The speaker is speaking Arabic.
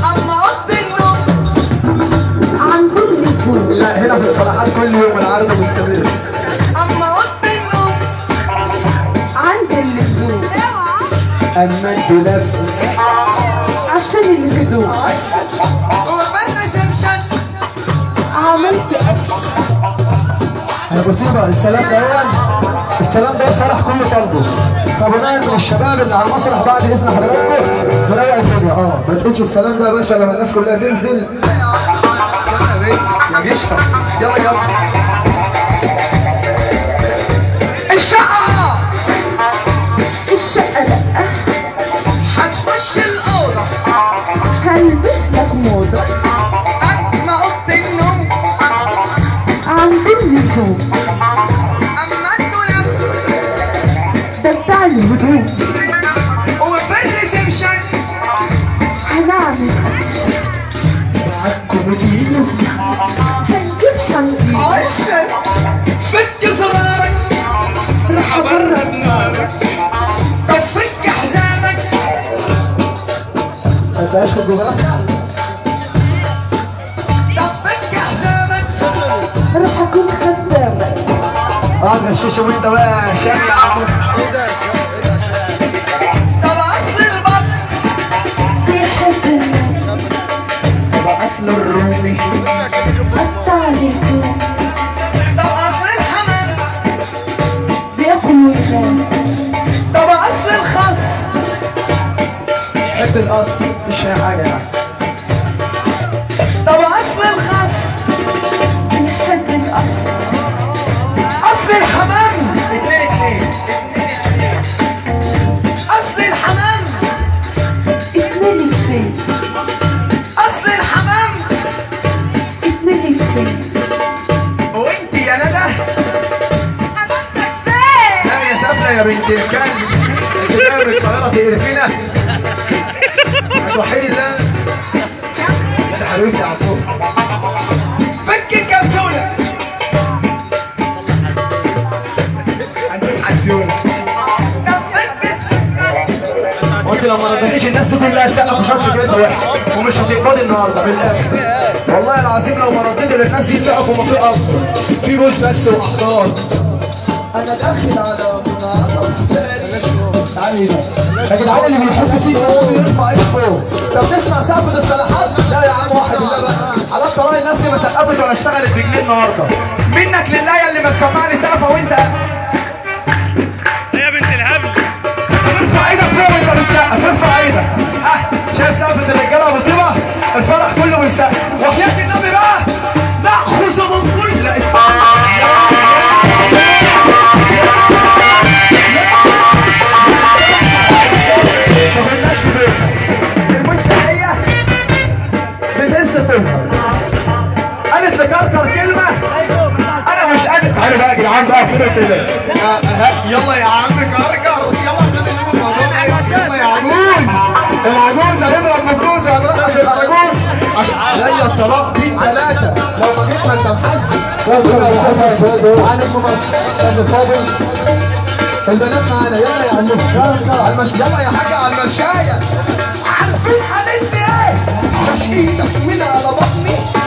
اما اوضه النوم عن كل سوق. لا هنا في الصلاحات كل يوم العرض مستمر. اما اوضه النوم عند اللزوم. اما الدولاب عشان الهدوء. وفي الريسبشن عملت اكشن. يا بطيبه السلام ده السلام ده الفرح كله طالبه. فبناء من الشباب اللي على المسرح بعد اذن حضراتكم نروق الدنيا. ما تقولش السلام ده يا باشا لما الناس كلها تنزل. يا جشطه يلا يلا. الشقه الشقة لأ. هتخش الاوضه هلبس لك موضة. اما اوضه النوم عند اللزوم. اما الدولاب ده بتاع الهدوء. وفي الريسبشن هنعمل اكشن. كوميديين هنجيب حنجيب. عسل فك زرارك راح اجرب نارك. طب فك حزامك. ما تبقاش في الجغرافيا. طب فك حزامك. راح اكون خدامك. غشيش وانت بقى شامل يا عم. طب اصل البط بيحب النوم. طب اصل الرومي. قطع الهدوم. طب اصل الحمل. بياكل وينام. طب اصل الخس. بحب القص مش هي حاجه يعني. طب اصل الخس. بيحب القصر. اصل الحمام. اصل الحمام. اتنين فين. اصل الحمام. اتنين فين. وانت يا ندى نام يا سافله يا بنت الكلب. انت جايه من القاهره تقرفينا. هتوحدي الله. يا حبيبتي يا عفو. فك الكبسوله. هنجيب حسونه. طب فك السكر. قلت لو ما رضيتيش الناس دي كلها تسقف وشكل كده وحش ومش هتقبضي النهارده بالاخر. والله العظيم لو ما رديت للناس يسقفوا ما في افضل. في بوس بس واحضان. انا داخل على تعالي هنا يا جدعان. اللي بيحب سيدنا النبي يرفع ايده فوق. طب تسمع سقفة الصلاحات؟ لا يا عم واحد الله بقى. على طلاق الناس دي ما سقفت ولا اشتغلت بجنيه النهارده. منك لله يا اللي ما تسمعني سقفه وانت يا بنت الهبل. ارفع ايدك فوق وانت بتسقف. ارفع ايدك. شايف سقفة الرجاله ابو طيبه؟ الفرح كله بيسقف. وحياة النبي بقى ناخذ من كل لا مالناش في بيتها. المستحية بتهز تظهر. قالت لكركر كلمة أنا مش قادر. تعالوا بقى يا جدعان بقى كده. يلا يا عم كركر يلا عشان نجيب الموضوع. يلا يا عجوز. العجوز هنضرب مجوز وهنرقص الأراجوز عشان عليا الطلاق دي ثلاثة. لو ما جيت ما أنت محزن. عن الممثل أستاذ الفاضل. البنات معانا يلا يا عم. يلا يا حاجة على المشاية. عارفين قالت لي ايه؟ مش ايدك من على بطني.